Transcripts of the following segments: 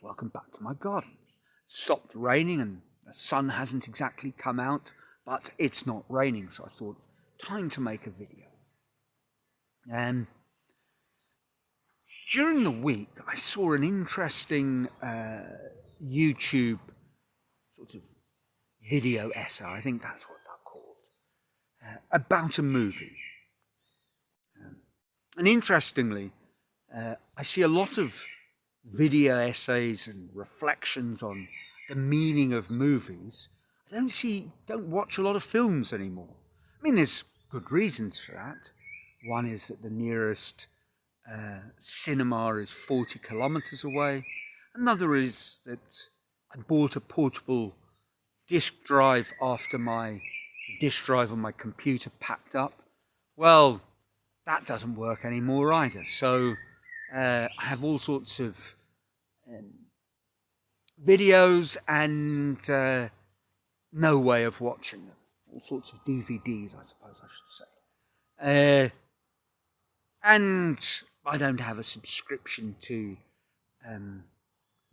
welcome back to my garden. Stopped raining and the sun hasn't exactly come out, but it's not raining, so I thought, time to make a video. And during the week, I saw an interesting YouTube sort of video essay, I think that's what they're called, about a movie. And interestingly, I see a lot of video essays and reflections on the meaning of movies. I don't watch a lot of films anymore. I mean, there's good reasons for that. One is that the nearest cinema is 40 kilometers away. Another is that I bought a portable disk drive after the disk drive on my computer packed up. Well, that doesn't work anymore either. So I have all sorts of videos and no way of watching them. All sorts of DVDs, I suppose I should say. And I don't have a subscription to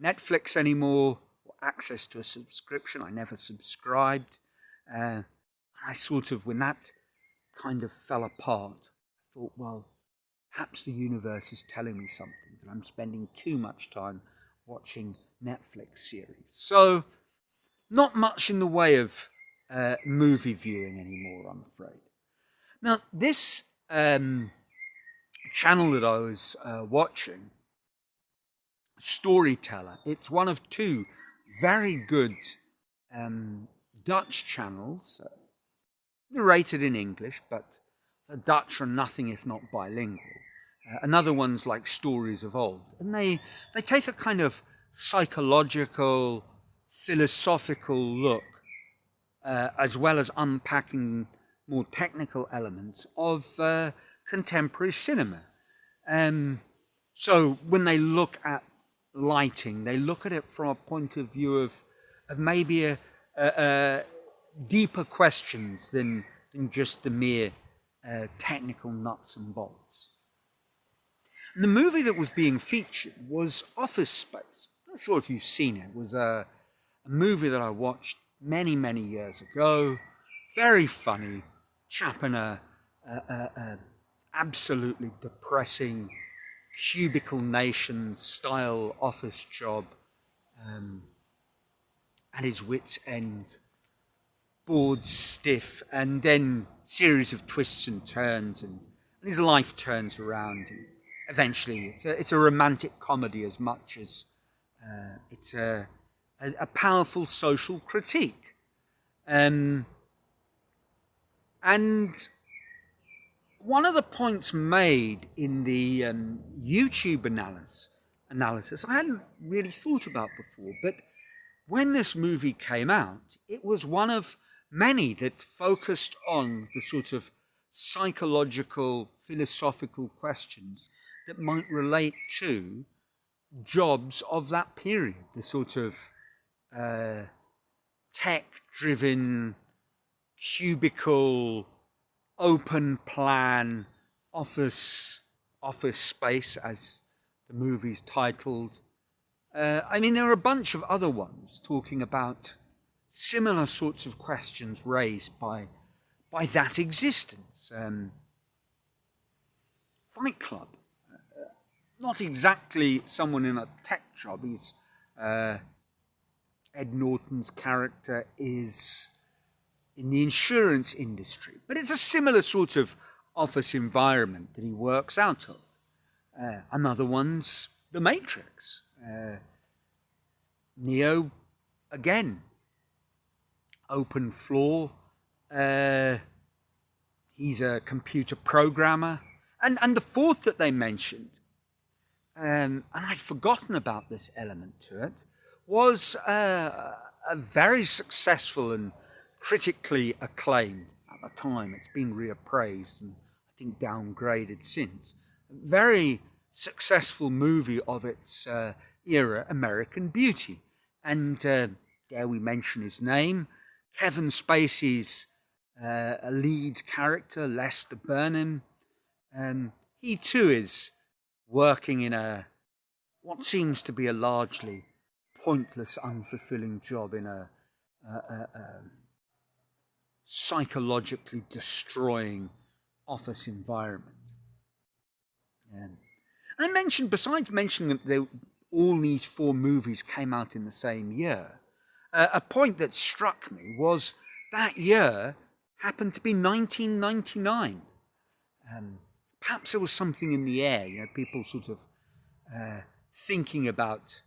Netflix anymore, or access to a subscription. I never subscribed. I sort of, when that kind of fell apart, I thought, well, perhaps the universe is telling me something, that I'm spending too much time watching Netflix series. So, not much in the way of movie viewing anymore, I'm afraid. Now, this channel that I was watching, Storyteller, it's one of two very good Dutch channels, narrated in English, but the Dutch are nothing if not bilingual. Another one's like Stories of Old. And they take a kind of psychological, philosophical look, as well as unpacking more technical elements of contemporary cinema. So when they look at lighting, they look at it from a point of view of maybe a deeper questions than just the mere technical nuts and bolts. And the movie that was being featured was Office Space. I'm not sure if you've seen it. It was a movie that I watched many, many years ago. Very funny. Chap in a absolutely depressing cubicle nation style office job, at his wits' end, bored stiff, and then series of twists and turns, and his life turns around, and eventually it's a romantic comedy as much as it's a powerful social critique. And one of the points made in the YouTube analysis I hadn't really thought about before, but when this movie came out, it was one of many that focused on the sort of psychological, philosophical questions that might relate to jobs of that period, the sort of tech-driven, cubicle, open plan office space, as the movie's titled. I mean, there are a bunch of other ones talking about similar sorts of questions raised by that existence. Fight Club, not exactly someone in a tech job. He's Ed Norton's character is in the insurance industry, but it's a similar sort of office environment that he works out of. Another one's The Matrix. Neo, again, open floor. He's a computer programmer. And the fourth that they mentioned, and I'd forgotten about this element to it, was a very successful and critically acclaimed at the time. It's been reappraised and I think downgraded since. A very successful movie of its era, American Beauty. And dare we mention his name, Kevin Spacey's a lead character, Lester Burnham. He too is working in what seems to be a largely pointless, unfulfilling job in a psychologically destroying office environment. And besides mentioning that all these 4 movies came out in the same year, a point that struck me was that year happened to be 1999. Perhaps there was something in the air, people sort of thinking about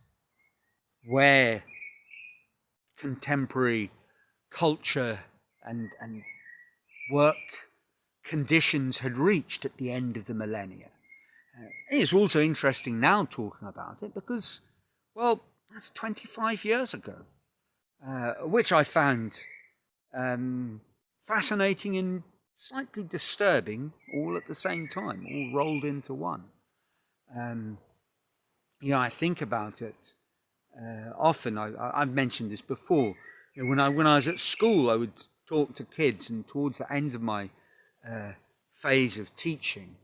where contemporary culture and work conditions had reached at the end of the millennia. It's also interesting now talking about it because, well, that's 25 years ago, which I found fascinating and slightly disturbing all at the same time, all rolled into one. I think about it often. I've mentioned this before. When I was at school, I would talk to kids, and towards the end of my phase of teaching,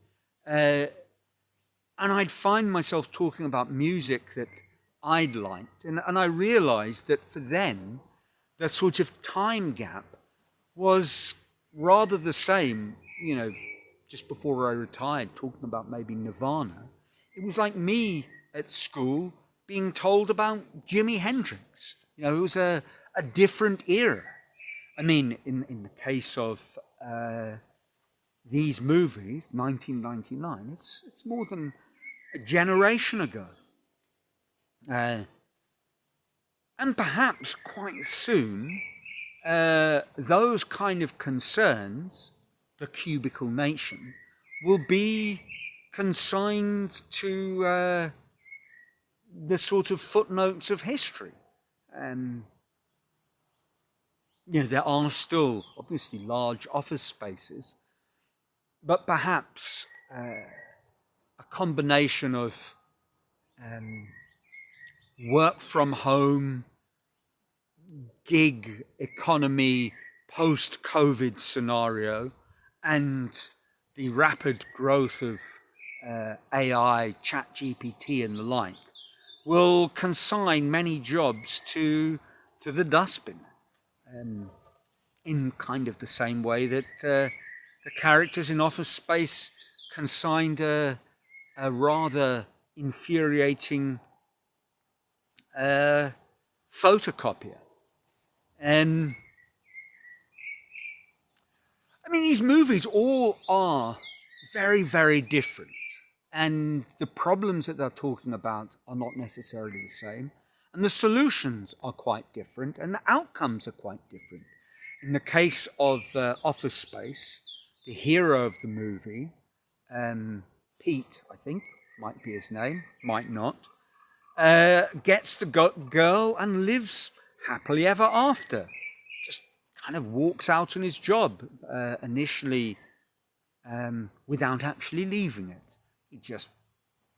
and I'd find myself talking about music that I'd liked, and I realised that for them, the sort of time gap was rather the same. Just before I retired, talking about maybe Nirvana, it was like me at school being told about Jimi Hendrix. It was a different era. I mean, in the case of these movies, 1999, it's more than a generation ago. And perhaps quite soon, those kind of concerns, the cubicle nation, will be consigned to the sort of footnotes of history. There are still obviously large office spaces, but perhaps a combination of work from home, gig economy, post-COVID scenario, and the rapid growth of AI, ChatGPT and the like, will consign many jobs to the dustbin. In kind of the same way that the characters in Office Space consigned a rather infuriating photocopier. These movies all are very, very different, and the problems that they're talking about are not necessarily the same, and the solutions are quite different, and the outcomes are quite different. In the case of Office Space, the hero of the movie, Pete, I think, might be his name, might not, gets the girl and lives happily ever after. Just kind of walks out on his job, initially without actually leaving it. He just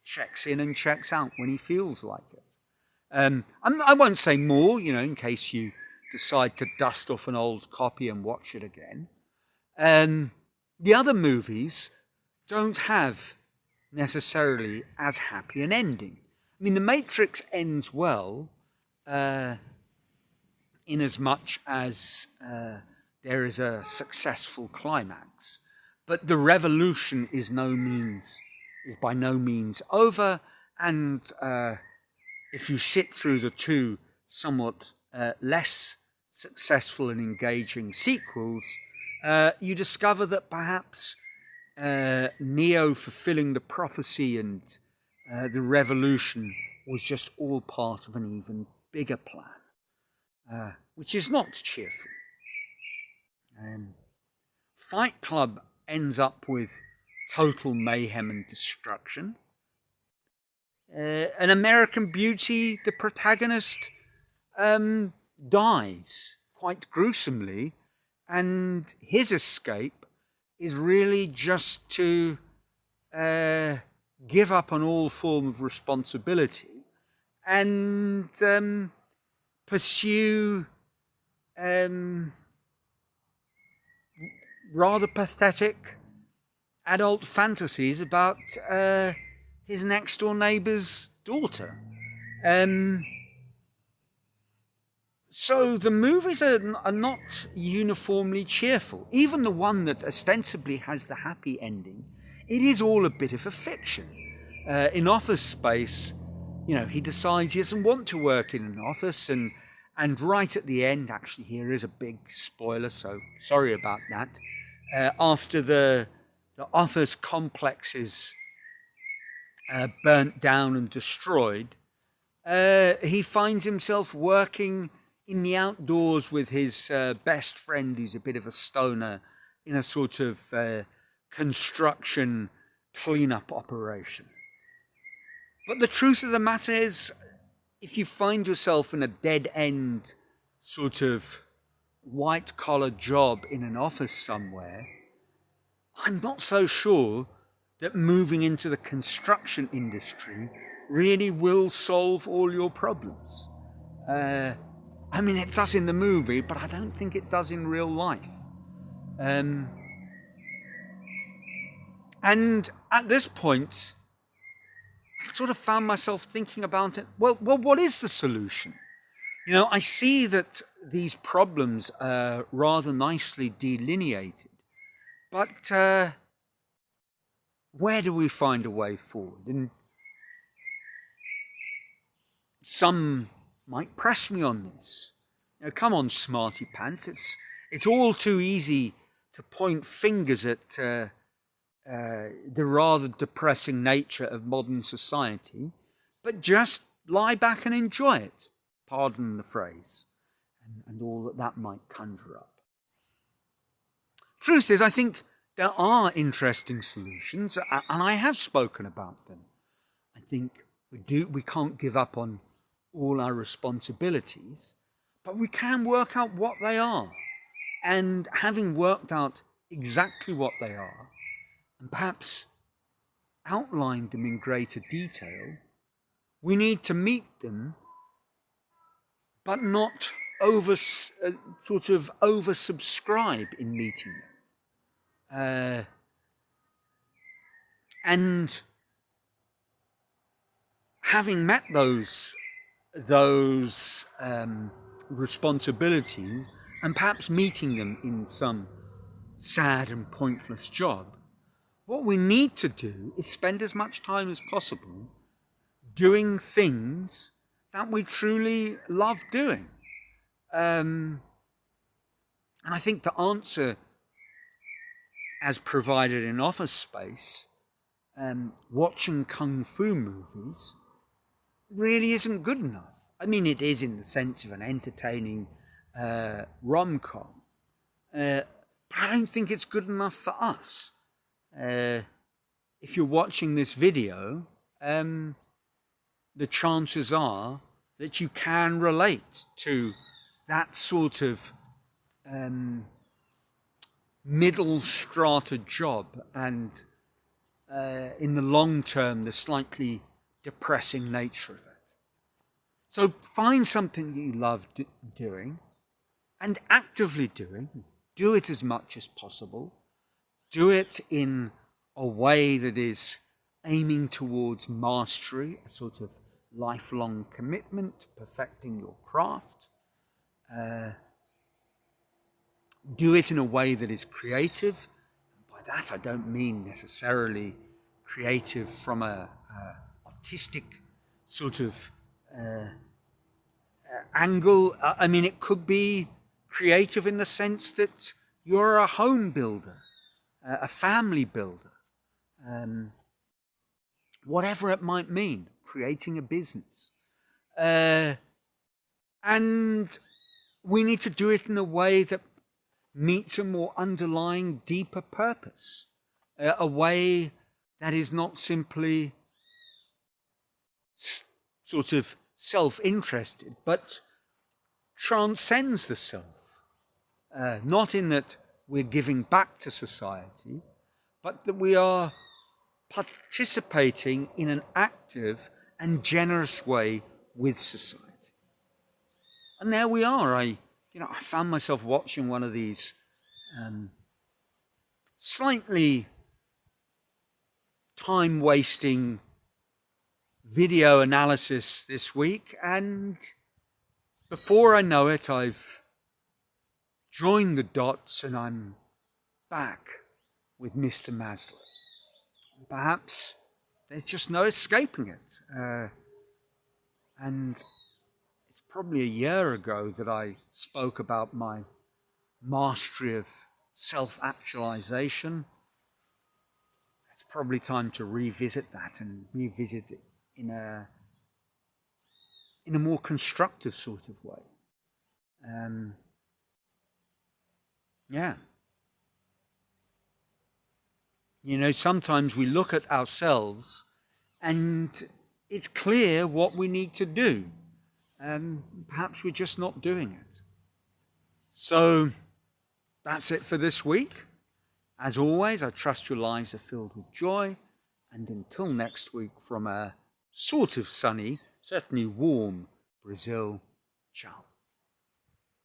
checks in and checks out when he feels like it. I won't say more, in case you decide to dust off an old copy and watch it again. The other movies don't have necessarily as happy an ending. The Matrix ends well, in as much as there is a successful climax, but the revolution is by no means over, and if you sit through the 2 somewhat less successful and engaging sequels, you discover that perhaps Neo fulfilling the prophecy and the revolution was just all part of an even bigger plan, which is not cheerful. Fight Club ends up with total mayhem and destruction. An American Beauty, the protagonist dies quite gruesomely, and his escape is really just to give up on all form of responsibility and pursue rather pathetic adult fantasies about his next door neighbour's daughter. So the movies are not uniformly cheerful. Even the one that ostensibly has the happy ending, it is all a bit of a fiction. In Office Space, he decides he doesn't want to work in an office, and right at the end, actually, here is a big spoiler, so sorry about that. After the office complex is burnt down and destroyed, he finds himself working in the outdoors with his best friend, who's a bit of a stoner, in a sort of construction cleanup operation. But the truth of the matter is, if you find yourself in a dead-end sort of white-collar job in an office somewhere, I'm not so sure that moving into the construction industry really will solve all your problems. It does in the movie, but I don't think it does in real life. And at this point, I sort of found myself thinking about it. Well, what is the solution? I see that these problems are rather nicely delineated, but where do we find a way forward? And some might press me on this. Come on, smarty pants. It's all too easy to point fingers at the rather depressing nature of modern society, but just lie back and enjoy it. Pardon the phrase, and all that might conjure up. Truth is, I think there are interesting solutions, and I have spoken about them. I think we can't give up on all our responsibilities, but we can work out what they are. And having worked out exactly what they are, and perhaps outlined them in greater detail, we need to meet them, but not oversubscribe in meeting them. And having met those responsibilities, and perhaps meeting them in some sad and pointless job, what we need to do is spend as much time as possible doing things that we truly love doing. And I think the answer, as provided in Office Space, watching kung fu movies really isn't good enough. It is in the sense of an entertaining rom-com, but I don't think it's good enough for us. If you're watching this video, the chances are that you can relate to that sort of middle strata job, and in the long term, the slightly depressing nature of it. So find something that you love doing and actively doing. Do it as much as possible. Do it in a way that is aiming towards mastery, a sort of lifelong commitment to perfecting your craft. Do it in a way that is creative. By that I don't mean necessarily creative from a artistic sort of angle. It could be creative in the sense that you're a home builder, a family builder, whatever it might mean, creating a business. And we need to do it in a way that meets a more underlying, deeper purpose, a way that is not simply sort of self-interested, but transcends the self. Not in that we're giving back to society, but that we are participating in an active and generous way with society. And there we are. I found myself watching one of these slightly time-wasting video analysis this week, and before I know it, I've joined the dots and I'm back with Mr. Maslow. Perhaps there's just no escaping it. And it's probably a year ago that I spoke about my mastery of self-actualization. It's probably time to revisit that and revisit it in a more constructive sort of way. Yeah. You know, sometimes we look at ourselves and it's clear what we need to do, and perhaps we're just not doing it. So that's it for this week. As always, I trust your lives are filled with joy, and until next week from a sort of sunny, certainly warm Brazil, ciao.